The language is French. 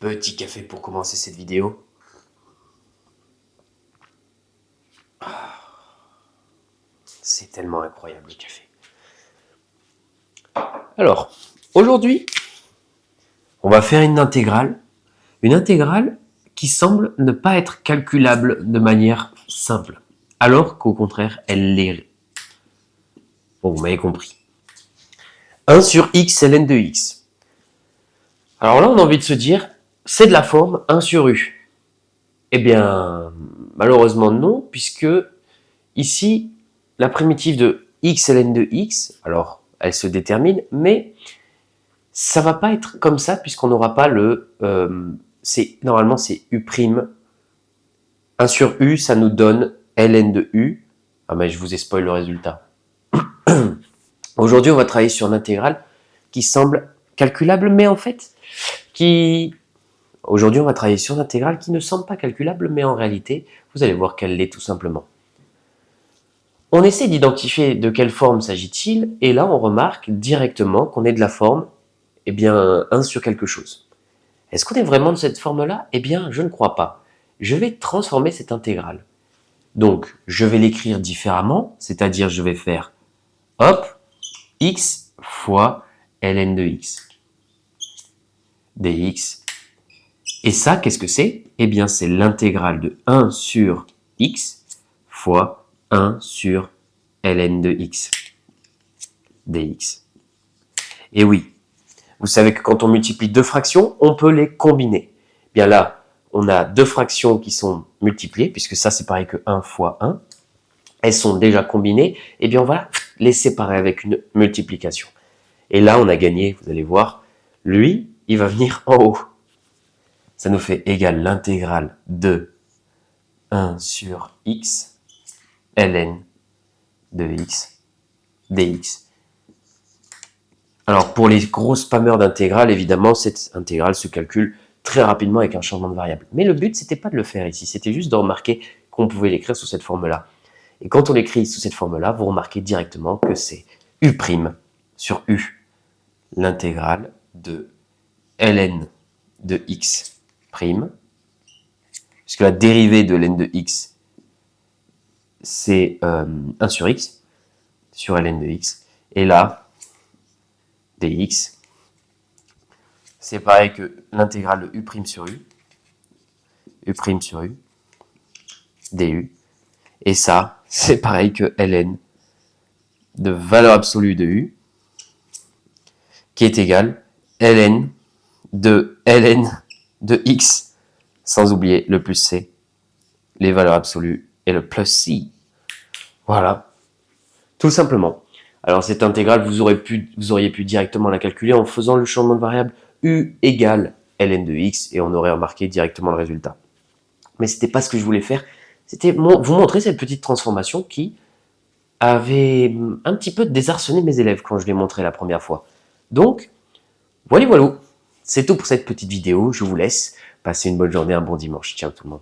Petit café pour commencer cette vidéo. C'est tellement incroyable le café. Alors, aujourd'hui, on va faire une intégrale. Une intégrale qui semble ne pas être calculable de manière simple. Alors qu'au contraire, elle l'est. Bon, vous m'avez compris. 1 sur x ln de x. Alors là, on a envie de se dire, c'est de la forme 1 sur u. Eh bien, malheureusement non, puisque ici, la primitive de x ln de x, alors elle se détermine, mais ça va pas être comme ça puisqu'on n'aura pas le... normalement c'est u'. 1 sur u, ça nous donne ln de u. Ah mais je vous ai spoilé le résultat. Aujourd'hui, on va travailler sur une intégrale qui semble calculable, mais en fait, Aujourd'hui, on va travailler sur une intégrale qui ne semble pas calculable, mais en réalité, vous allez voir qu'elle l'est tout simplement. On essaie d'identifier de quelle forme s'agit-il, et là, on remarque directement qu'on est de la forme, 1 sur quelque chose. Est-ce qu'on est vraiment de cette forme-là? Eh bien, je ne crois pas. Je vais transformer cette intégrale. Donc, je vais l'écrire différemment, c'est-à-dire je vais faire, hop, x fois ln de x dx. Et ça, qu'est-ce que c'est? Eh bien, c'est l'intégrale de 1 sur x fois 1 sur ln de x dx. Et oui, vous savez que quand on multiplie deux fractions, on peut les combiner. Bien là, on a deux fractions qui sont multipliées, puisque ça c'est pareil que 1 fois 1. Elles sont déjà combinées, et bien on va les séparer avec une multiplication. Et là, on a gagné, vous allez voir, lui, il va venir en haut. Ça nous fait égal l'intégrale de 1 sur x ln de x dx. Alors, pour les gros spammers d'intégrales, évidemment, cette intégrale se calcule très rapidement avec un changement de variable. Mais le but, c'était pas de le faire ici, c'était juste de remarquer qu'on pouvait l'écrire sous cette forme-là. Et quand on l'écrit sous cette forme-là, vous remarquez directement que c'est u' sur u, l'intégrale de ln de x', puisque la dérivée de ln de x, c'est 1 sur x, sur ln de x, et là, dx, c'est pareil que l'intégrale de u' sur u, u' sur u, du, et ça, c'est pareil que ln de valeur absolue de u, qui est égal ln de x, sans oublier le plus c, les valeurs absolues, et le plus c. Voilà, tout simplement. Alors cette intégrale, vous auriez pu directement la calculer en faisant le changement de variable u égale ln de x, et on aurait remarqué directement le résultat. Mais c'était pas ce que je voulais faire, c'était vous montrer cette petite transformation qui avait un petit peu désarçonné mes élèves quand je l'ai montré la première fois. Donc, voilà, c'est tout pour cette petite vidéo, je vous laisse. Passez une bonne journée, un bon dimanche. Ciao tout le monde.